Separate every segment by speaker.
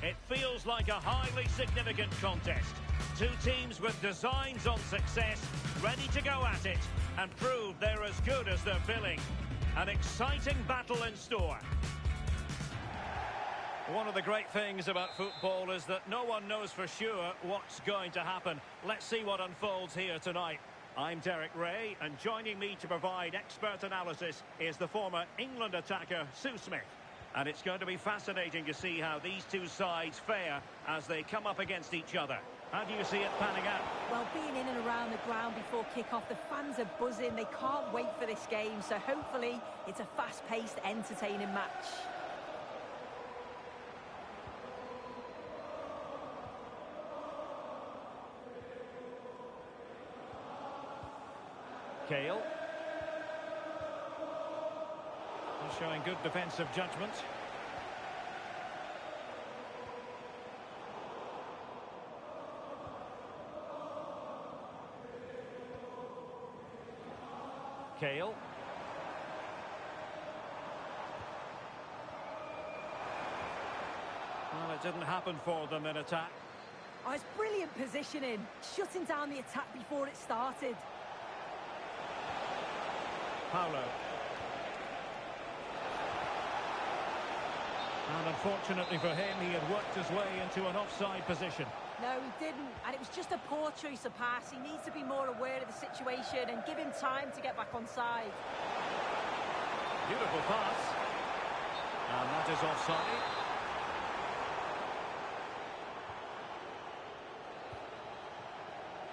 Speaker 1: It feels like a highly significant contest. Two teams with designs on success, ready to go at it and prove they're as good as they're billing. An exciting battle in store. One of the great things about football is that no one knows for sure what's going to happen. Let's see what unfolds here tonight. I'm Derek Ray, and joining me to provide expert analysis is the former England attacker, Sue Smith. And it's going to be fascinating to see how these two sides fare as they come up against each other. How do you see it panning out?
Speaker 2: Well, being in and around the ground before kick-off, the fans are buzzing. They can't wait for this game, so hopefully it's a fast-paced, entertaining match.
Speaker 1: Kale. He's showing good defensive judgment. Kale. Well, it didn't happen for them in attack.
Speaker 2: Oh, it's brilliant positioning, shutting down the attack before it started.
Speaker 1: Paulo. And unfortunately for him, he had worked his way into an offside position.
Speaker 2: No, he didn't, and it was just a poor choice of pass. He needs to be more aware of the situation and give him time to get back on side.
Speaker 1: Beautiful pass. And that is offside.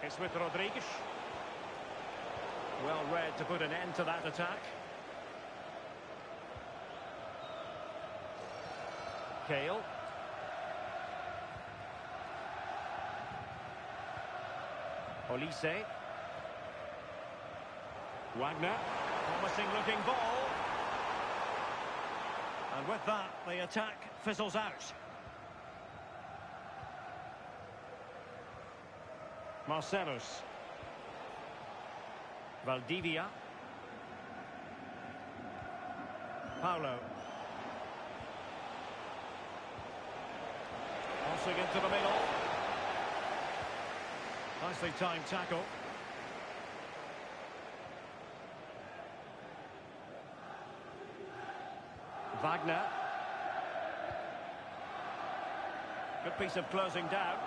Speaker 1: It's with Rodriguez. Well read to put an end to that attack. Kale. Olise. Wagner. Promising looking ball. And with that, the attack fizzles out. Marcelos. Valdivia. Paulo. Crossing into the middle. Nicely timed tackle. Wagner. Good piece of closing down.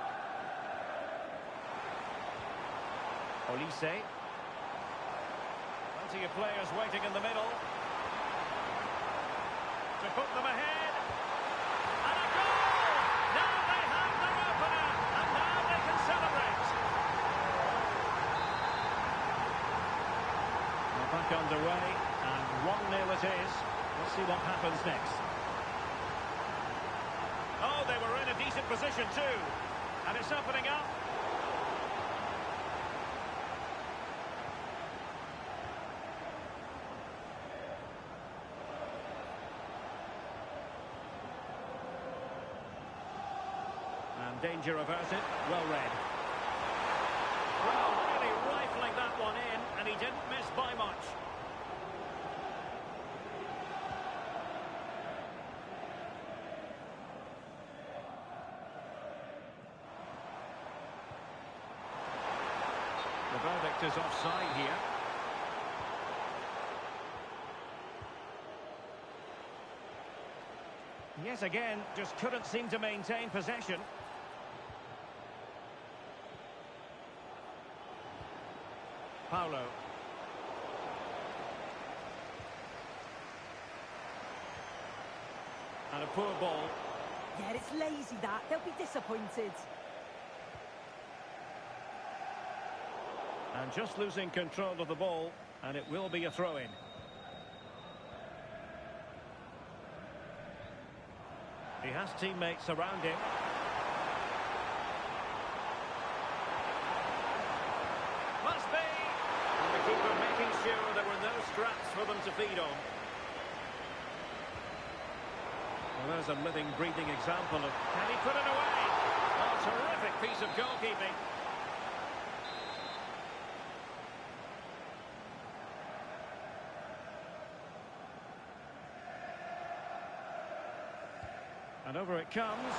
Speaker 1: Olise. Plenty of players waiting in the middle. To put them ahead. And a goal! Now they have their opener. And now they can celebrate. They're back underway. And 1-0 it is. Let's see what happens next. Oh, they were in a decent position too. And it's opening up. And danger averted. Well read. Well, really rifling that one in, and he didn't miss by much. The verdict is offside here. Yes, again, just couldn't seem to maintain possession. Paulo. And a poor ball.
Speaker 2: Yeah, it's lazy that. They'll be disappointed.
Speaker 1: And just losing control of the ball, and it will be a throw-in. He has teammates around him. Must be! And the keeper making sure there were no scraps for them to feed on. Well, there's a living, breathing example of... Can he put it away? Oh, terrific piece of goalkeeping. And over it comes.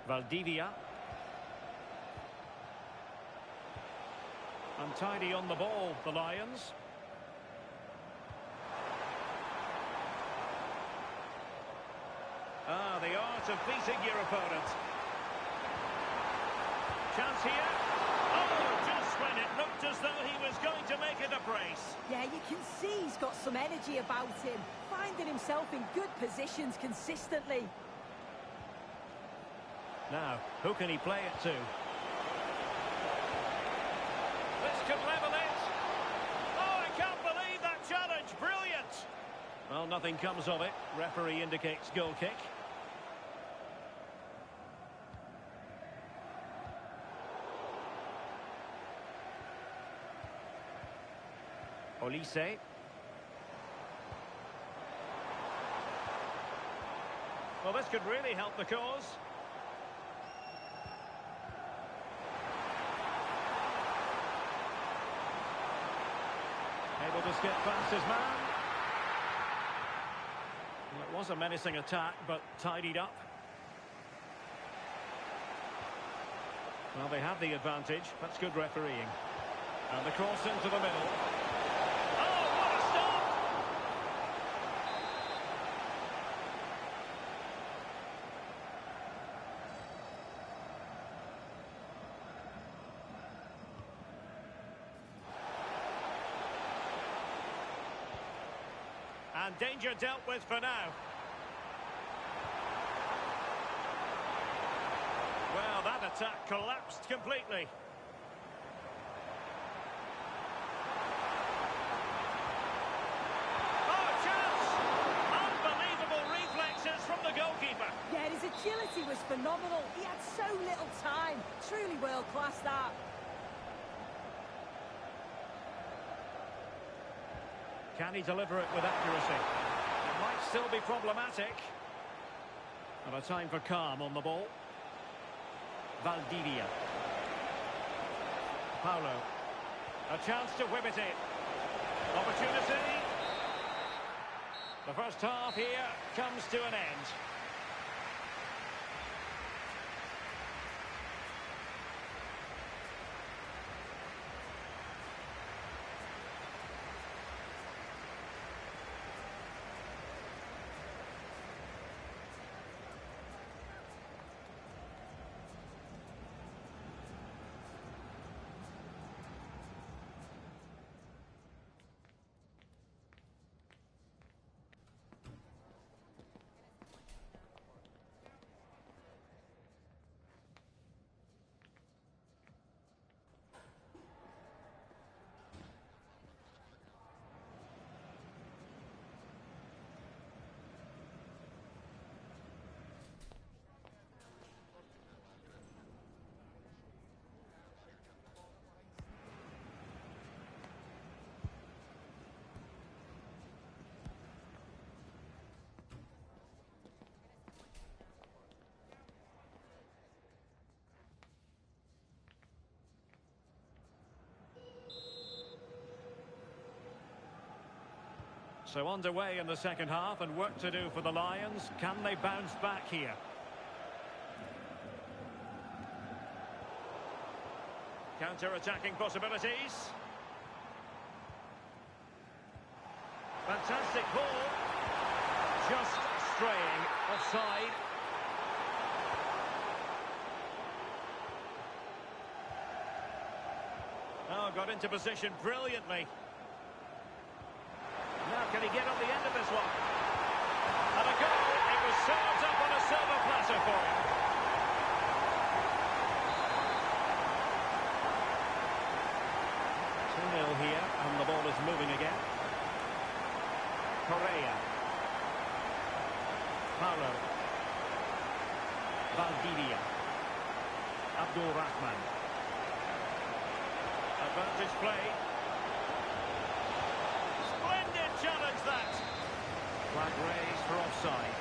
Speaker 1: Valdivia. Untidy on the ball, the Lions. Ah, the art of beating your opponent. Chance here. Oh, just when it looked as though he was going to make it a brace.
Speaker 2: Yeah, you can see he's got some energy about him, finding himself in good positions consistently.
Speaker 1: Now, who can he play it to? This could level it. Oh, I can't believe that challenge. Brilliant. Well, nothing comes of it. Referee indicates goal kick. Olise. Well, this could really help the cause. Able to skip past his man. Well, it was a menacing attack, but tidied up. Well, they have the advantage. That's good refereeing. And the cross into the middle. Oh, what a stop! And danger dealt with for now. Well, that attack collapsed completely. Oh, chance! Unbelievable reflexes from the goalkeeper.
Speaker 2: Yeah, his agility was phenomenal. He had so little time. Truly world-class, that.
Speaker 1: Can he deliver it with accuracy? It might still be problematic. And a time for calm on the ball. Valdivia. Paulo. A chance to whip it in. Opportunity. The first half here comes to an end. So underway in the second half and work to do for the Lions. Can they bounce back here? Counter-attacking possibilities. Fantastic ball. Just straying offside. Oh, got into position brilliantly. Now can he get on the end of this one? And a goal. It was served up on a silver platter for him. Here, and the ball is moving again. Correa. Paulo. Valdivia. Abdul Rahman. Advantage play. Splendid challenge, that. Flag raised for offside.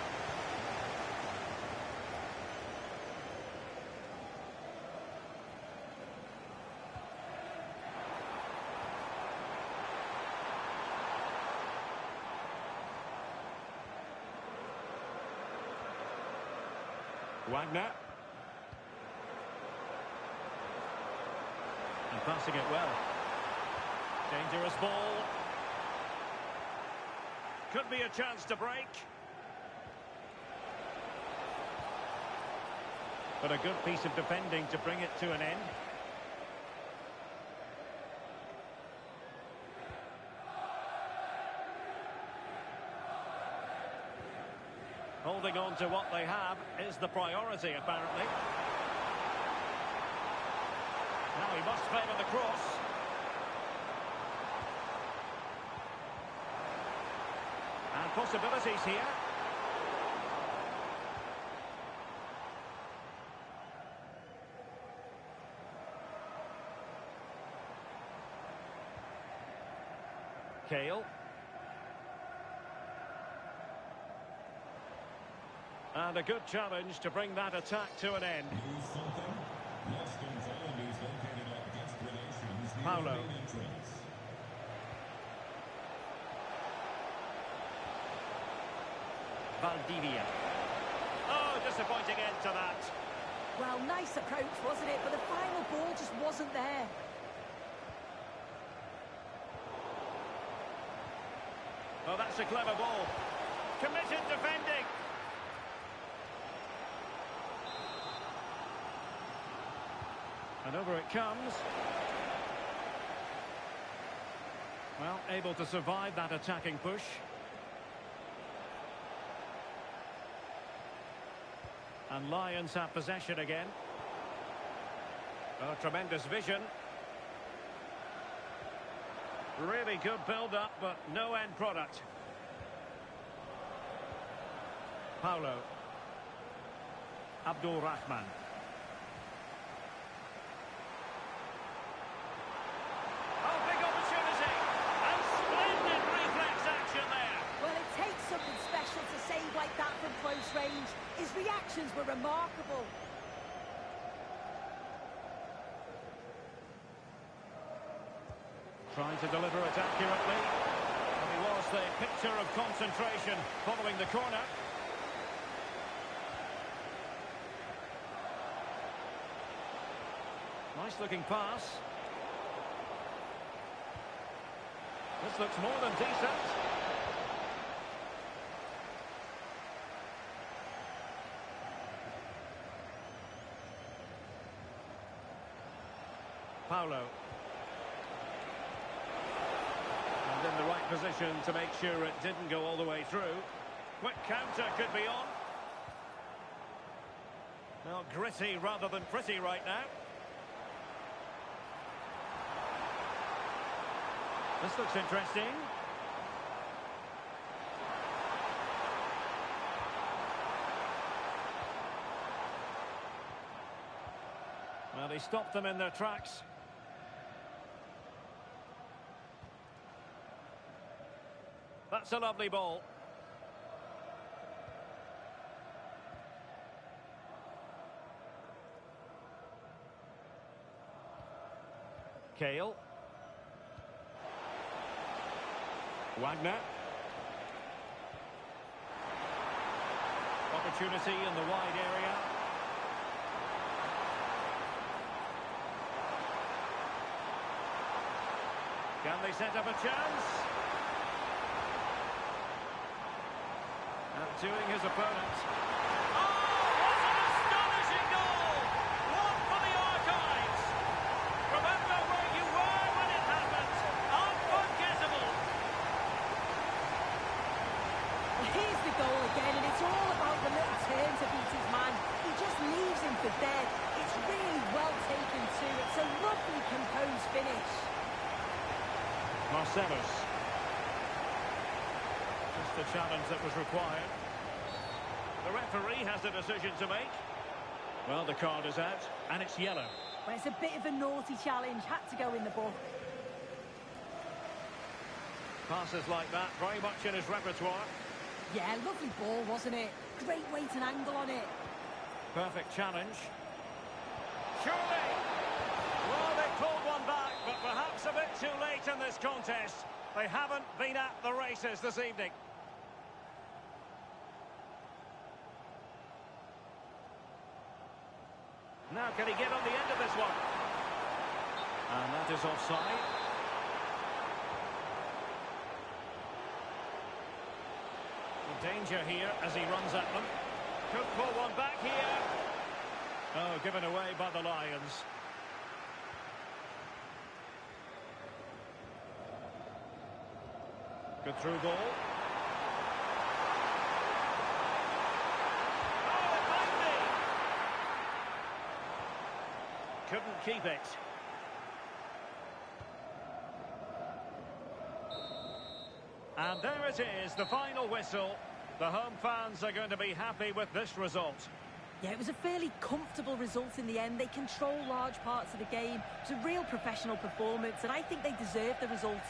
Speaker 1: Wagner. And passing it well. Dangerous ball. Could be a chance to break. But a good piece of defending to bring it to an end. Holding on to what they have is the priority, apparently. Now he must favour the cross. And possibilities here. Kale. And a good challenge to bring that attack to an end. Paulo. Valdivia. Oh, disappointing end to that.
Speaker 2: Well, nice approach, wasn't it? But the final ball just wasn't there.
Speaker 1: Oh, that's a clever ball. Committed defending. And over it comes. Well, able to survive that attacking push. And Lions have possession again. Oh, tremendous vision. Really good build-up, but no end product. Paulo. Abdul Rahman. Oh, big opportunity. And splendid reflex action there.
Speaker 2: Well, it takes something special to save like that from close range. His reactions were remarkable.
Speaker 1: Trying to deliver it accurately. And he was the picture of concentration following the corner. Nice looking pass. This looks more than decent. Paulo. And in the right position to make sure it didn't go all the way through. Quick counter could be on. Well, gritty rather than pretty right now. This looks interesting. Well, he stopped them in their tracks. That's a lovely ball. Kale. Wagner. Opportunity in the wide area. Can they set up a chance? Outdoing his opponent. Oh, what an astonishing goal! One for the archives. Remember where you were when it happened. Unforgettable.
Speaker 2: Here's the goal again, and it's all about the little turn to beat his man. He just leaves him for dead. It's really well taken too. It's a lovely composed finish.
Speaker 1: Marcellus. Just the challenge that was required. The referee has a decision to make. Well, the card is out, and it's yellow.
Speaker 2: Well, it's a bit of a naughty challenge. Had to go in the book.
Speaker 1: Passes like that, very much in his repertoire.
Speaker 2: Yeah, lovely ball, wasn't it? Great weight and angle on it.
Speaker 1: Perfect challenge. Surely! Well, they pulled one back, but perhaps a bit too late in this contest. They haven't been at the races this evening. Now, can he get on the end of this one? And that is offside. In danger here as he runs at them. Could pull one back here. Oh, given away by the Lions. Good through ball. Oh, it might be. Couldn't keep it. And there it is, the final whistle. The home fans are going to be happy with this result.
Speaker 2: Yeah, it was a fairly comfortable result in the end. They control large parts of the game. It was a real professional performance, and I think they deserve the result.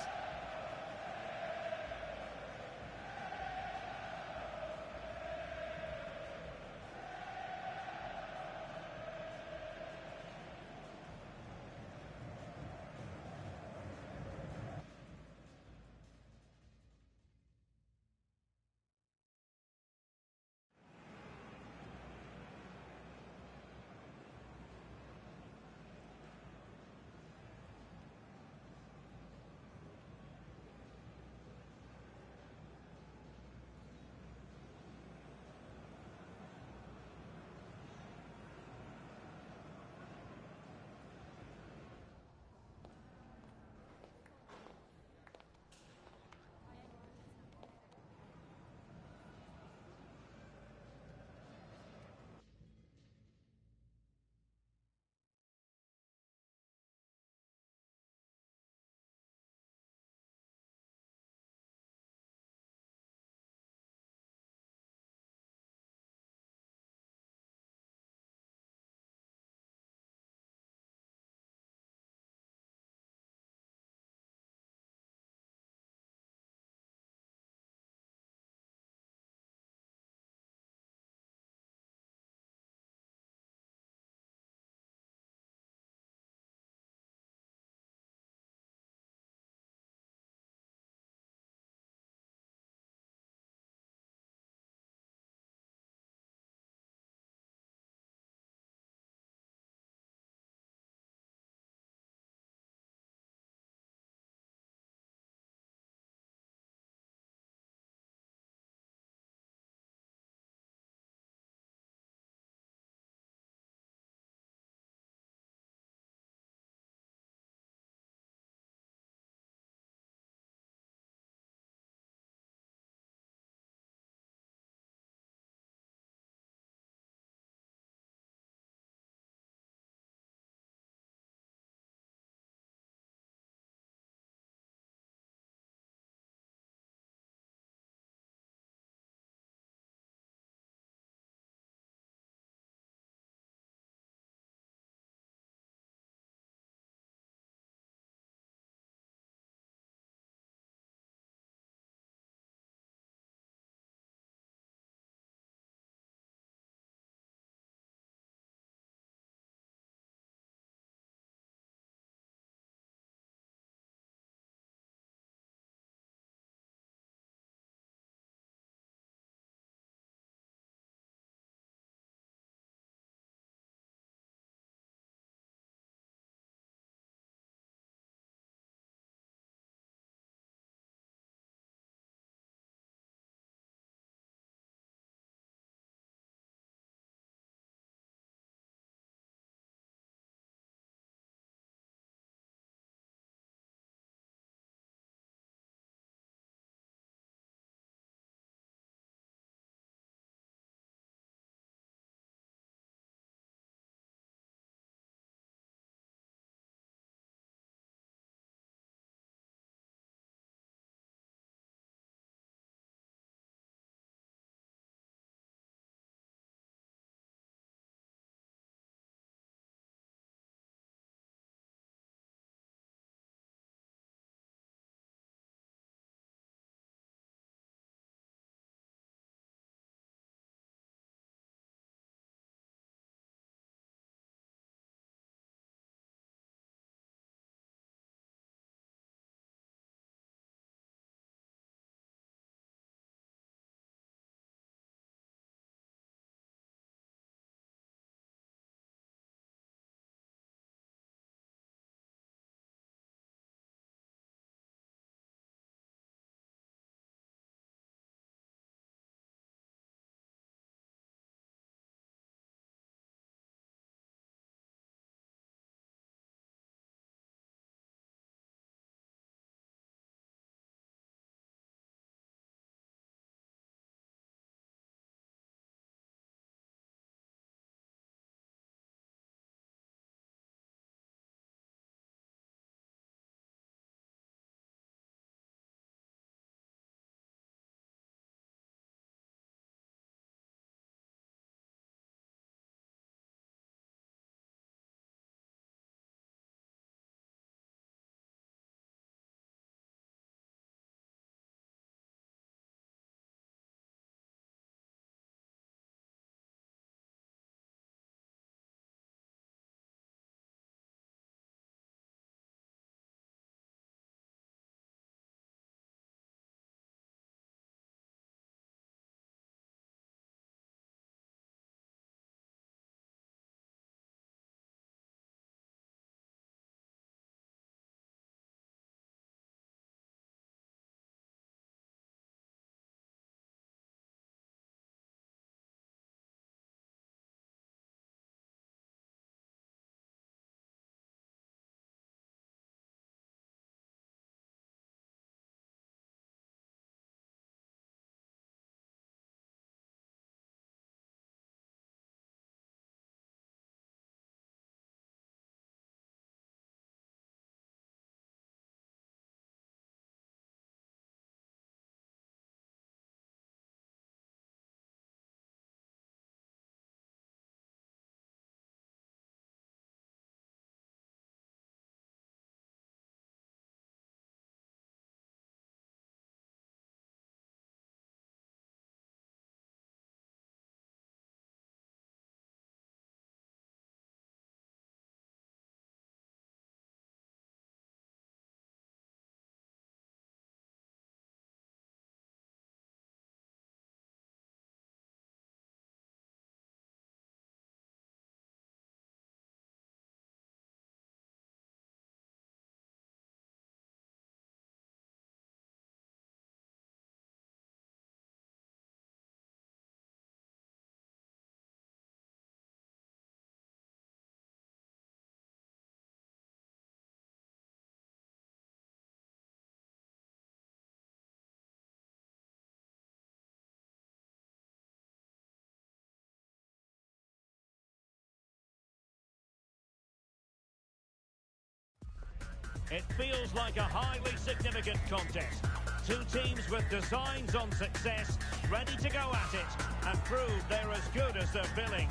Speaker 1: It feels like a highly significant contest. Two teams with designs on success, ready to go at it and prove they're as good as they're billing.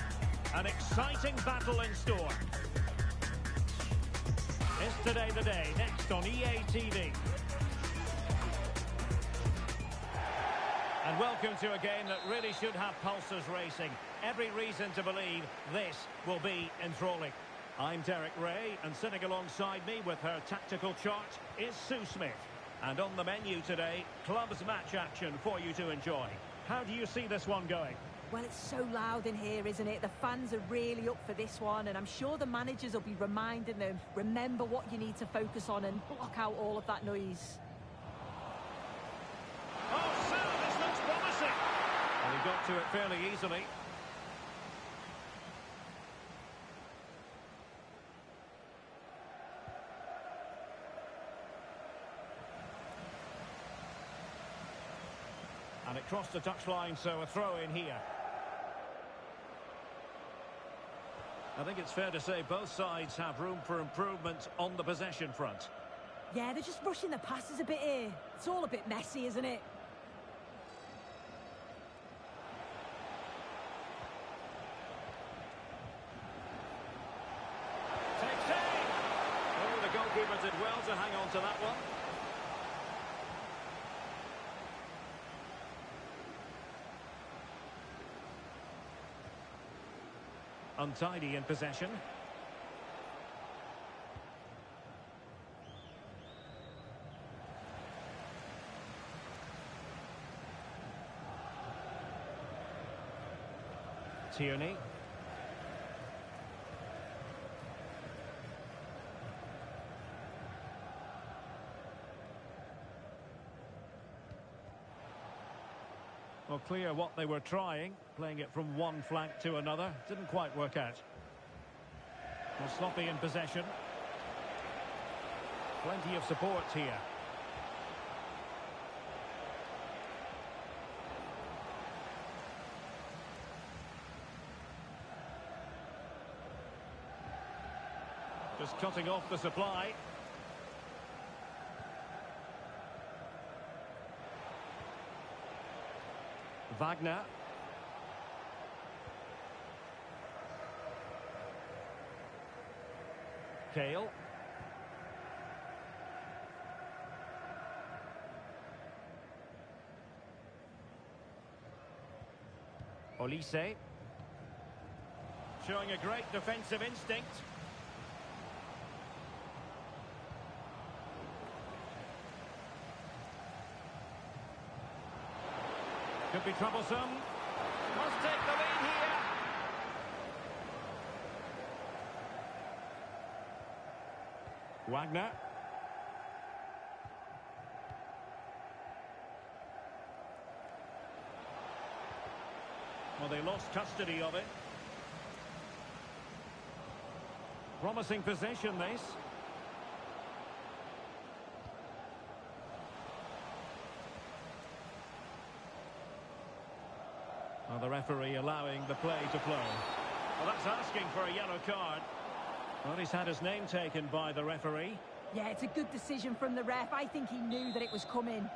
Speaker 1: An exciting battle in store. Is Today the Day, next on EA TV. And welcome to a game that really should have pulses racing. Every reason to believe this will be enthralling. I'm Derek Ray, and sitting alongside me with her tactical chart is Sue Smith. And on the menu today, clubs match action for you to enjoy. How do you see this one going?
Speaker 2: Well, it's so loud in here, isn't it? The fans are really up for this one, and I'm sure the managers will be reminding them, remember what you need to focus on and block out all of that noise.
Speaker 1: Oh, Sue, this looks promising. And he got to it fairly easily. And it crossed the touchline, so a throw in here. I think it's fair to say both sides have room for improvement on the possession front.
Speaker 2: Yeah, they're just rushing the passes a bit here. It's all a bit messy, isn't it?
Speaker 1: Takes aim! Oh, the goalkeeper did well to hang on to that one. Untidy in possession. Tierney. Well, clear what they were trying, playing it from one flank to another. Didn't quite work out. Well, sloppy in possession. Plenty of support here. Just cutting off the supply. Wagner. Kale. Olise. Showing a great defensive instinct. Could be troublesome. Must take the lead here. Wagner. Well, they lost custody of it. Promising possession, this. Well, the referee allowing the play to flow. Well, that's asking for a yellow card. Well, he's had his name taken by the referee.
Speaker 2: Yeah, it's a good decision from the ref. I think he knew that it was coming.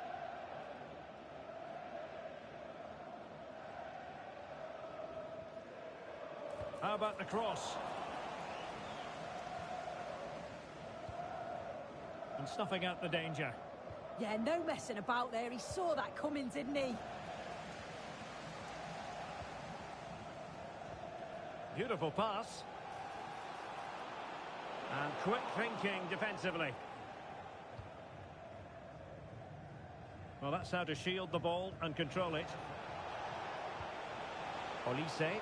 Speaker 1: How about the cross? And snuffing out the danger.
Speaker 2: Yeah, no messing about there. He saw that coming, didn't he?
Speaker 1: Beautiful pass. And quick thinking defensively. Well, that's how to shield the ball and control it. Olise.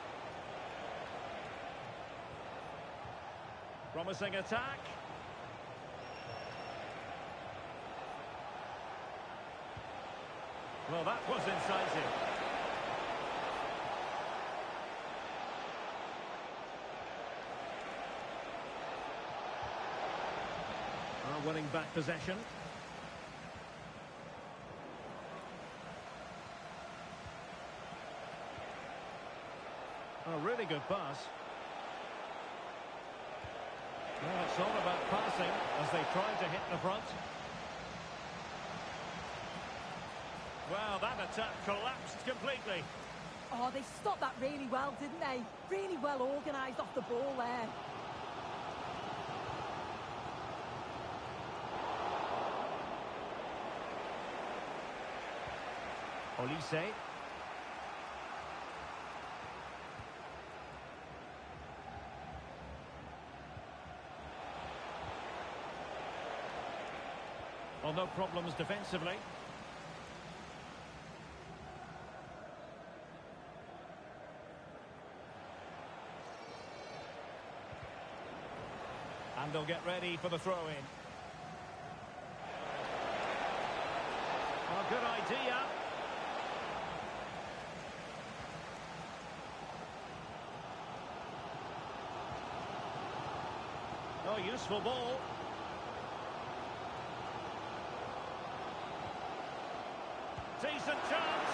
Speaker 1: Promising attack. Well, that was incisive. Winning back possession. A really good pass. Well, it's all about passing as they try to hit the front. Well, that attack collapsed completely.
Speaker 2: Oh, they stopped that really well, didn't they? Really well organised off the ball there.
Speaker 1: Olise. Well, no problems defensively. And they'll get ready for the throw-in. Oh, good idea. Oh, useful ball. Decent chance.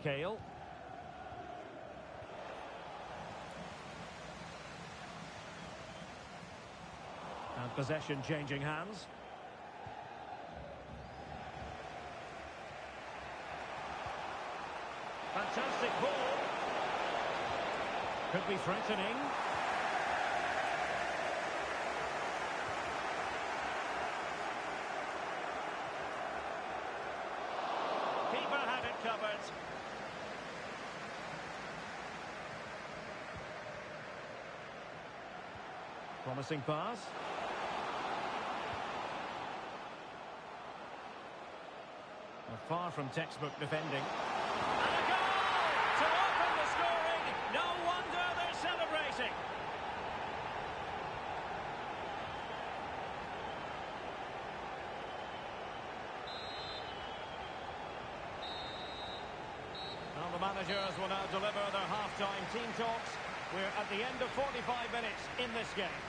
Speaker 1: Kale. And possession changing hands. Fantastic ball. Could be threatening. Keeper had it covered. Promising pass. Well, far from textbook defending. And a goal to open the scoring. No wonder they're celebrating. Well, the managers will now deliver their half-time team talks. We're at the end of 45 minutes in this game.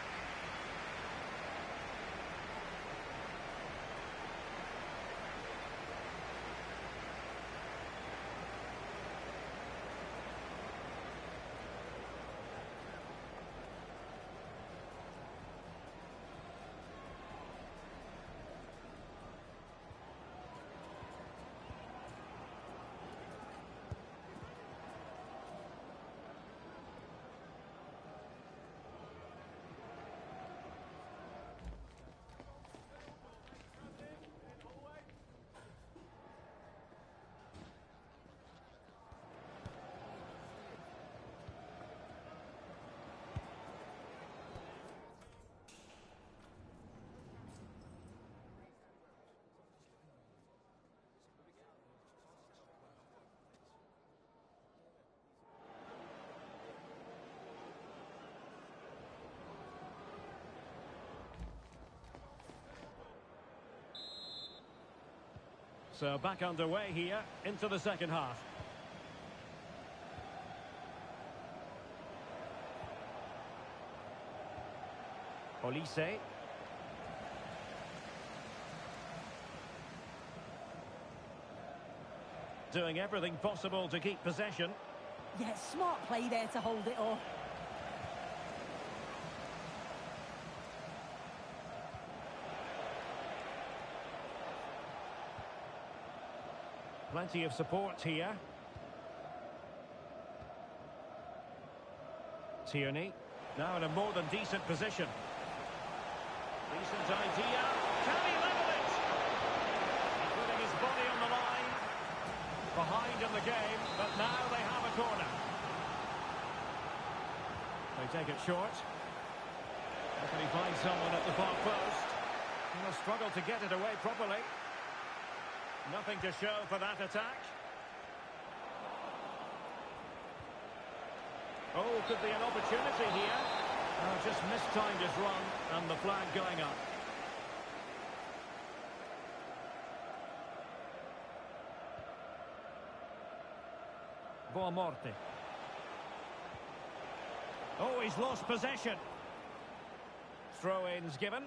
Speaker 1: So back underway here into the second half. Olise. Doing everything possible to keep possession.
Speaker 2: Yeah, smart play there to hold it up.
Speaker 1: Plenty of support here. Tierney, now in a more than decent position. Decent idea. Can he level it? He's putting his body on the line. Behind in the game, but now they have a corner. They take it short. How can he find someone at the far post? He'll struggle to get it away properly. Nothing to show for that attack. Oh, could be an opportunity here. Oh, just mistimed his run, and the flag going up. Boa Morte. Oh, he's lost possession. Throw-ins given.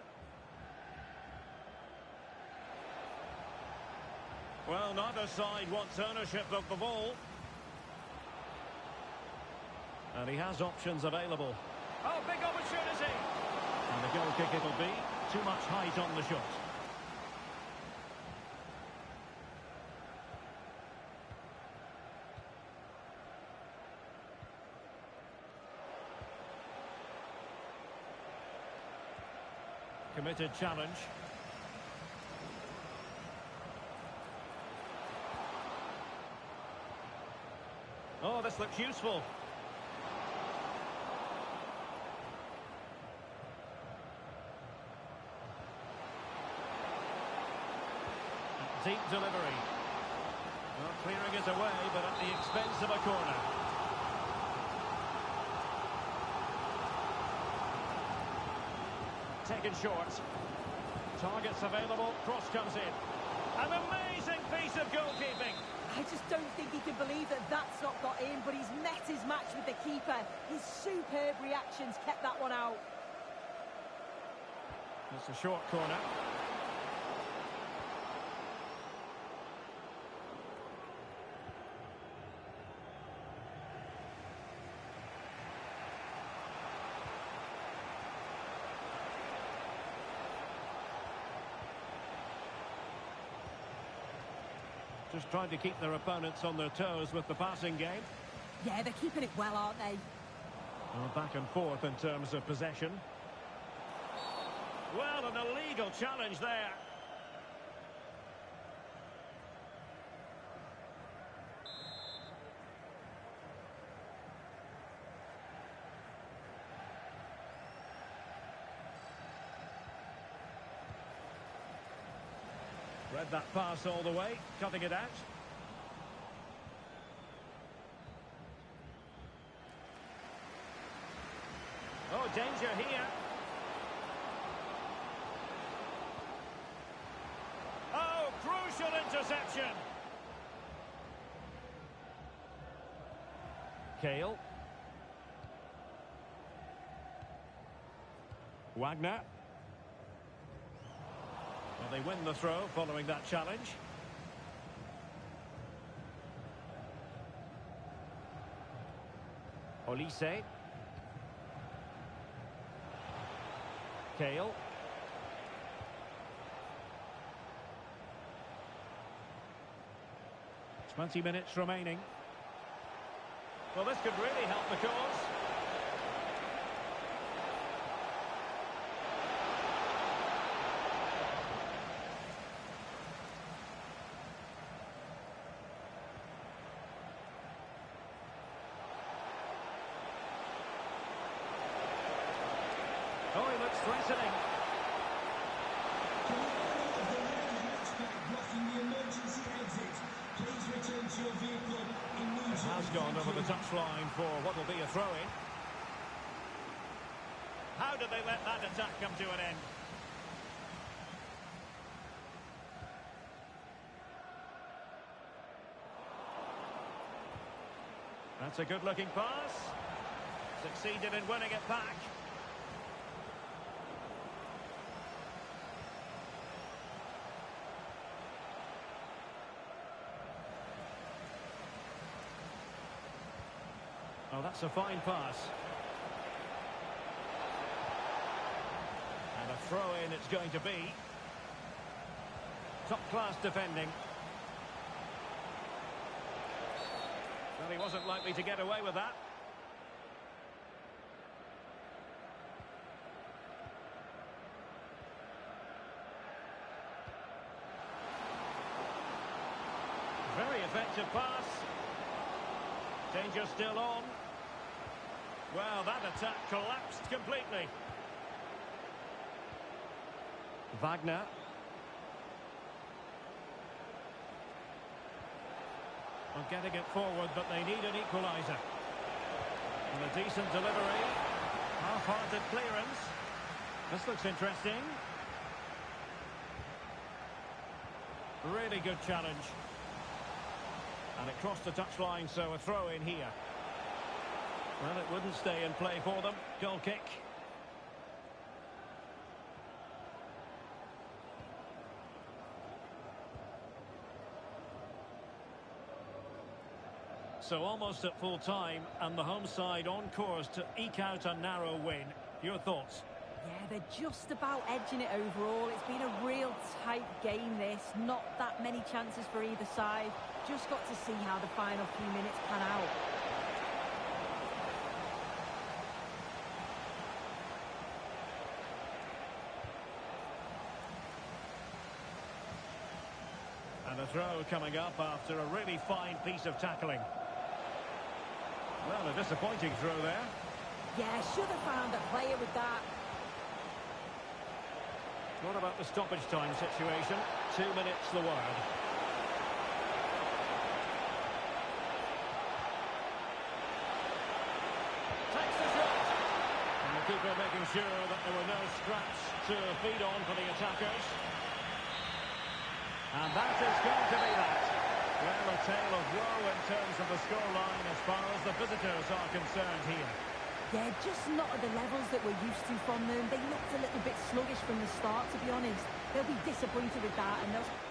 Speaker 1: Well, neither side wants ownership of the ball. And he has options available. Oh, big opportunity! And the goal kick it'll be. Too much height on the shot. Committed challenge. Oh, this looks useful. Deep delivery. Well, clearing it away, but at the expense of a corner. Taken short. Targets available, cross comes in. An amazing piece of goalkeeping.
Speaker 2: I just don't think he can believe that that's not got in, but he's met his match with the keeper. His superb reactions kept that one out.
Speaker 1: It's a short corner. Just trying to keep their opponents on their toes with the passing game.
Speaker 2: Yeah, they're keeping it well, aren't they?
Speaker 1: Well, back and forth in terms of possession. Well, an illegal challenge there. Read that pass all the way, cutting it out. Oh, danger here. Oh, crucial interception. Kale. Wagner. Well, they win the throw following that challenge. Olise. Kale. 20 minutes remaining. Well, this could really help the cause. Oh, he looks threatening. It has gone over the touchline for what will be a throw-in. How did they let that attack come to an end? That's a good-looking pass. Succeeded in winning it back. Oh, that's a fine pass. And a throw-in it's going to be. Top-class defending. Well, he wasn't likely to get away with that. Very effective pass. Danger still on. Well, that attack collapsed completely. Wagner. Well, getting it forward, but they need an equaliser. And a decent delivery. Half-hearted clearance. This looks interesting. Really good challenge. And it crossed the touchline, so a throw in here. Well, it wouldn't stay in play for them. Goal kick. So almost at full time, and the home side on course to eke out a narrow win. Your thoughts?
Speaker 2: Yeah, they're just about edging it overall. It's been a real tight game, this. Not that many chances for either side. Just got to see how the final few minutes pan out.
Speaker 1: And a throw coming up after a really fine piece of tackling. Well, a disappointing throw there.
Speaker 2: Yeah, should have found a player with that.
Speaker 1: What about the stoppage time situation? 2 minutes the word. Takes the shot. And the keeper making sure that there were no scraps to feed on for the attackers. And that is going to be that. Well, a tale of woe in terms of the scoreline as far as the visitors are concerned here.
Speaker 2: Yeah, just not at the levels that we're used to from them. They looked a little bit sluggish from the start, to be honest. They'll be disappointed with that, and they'll...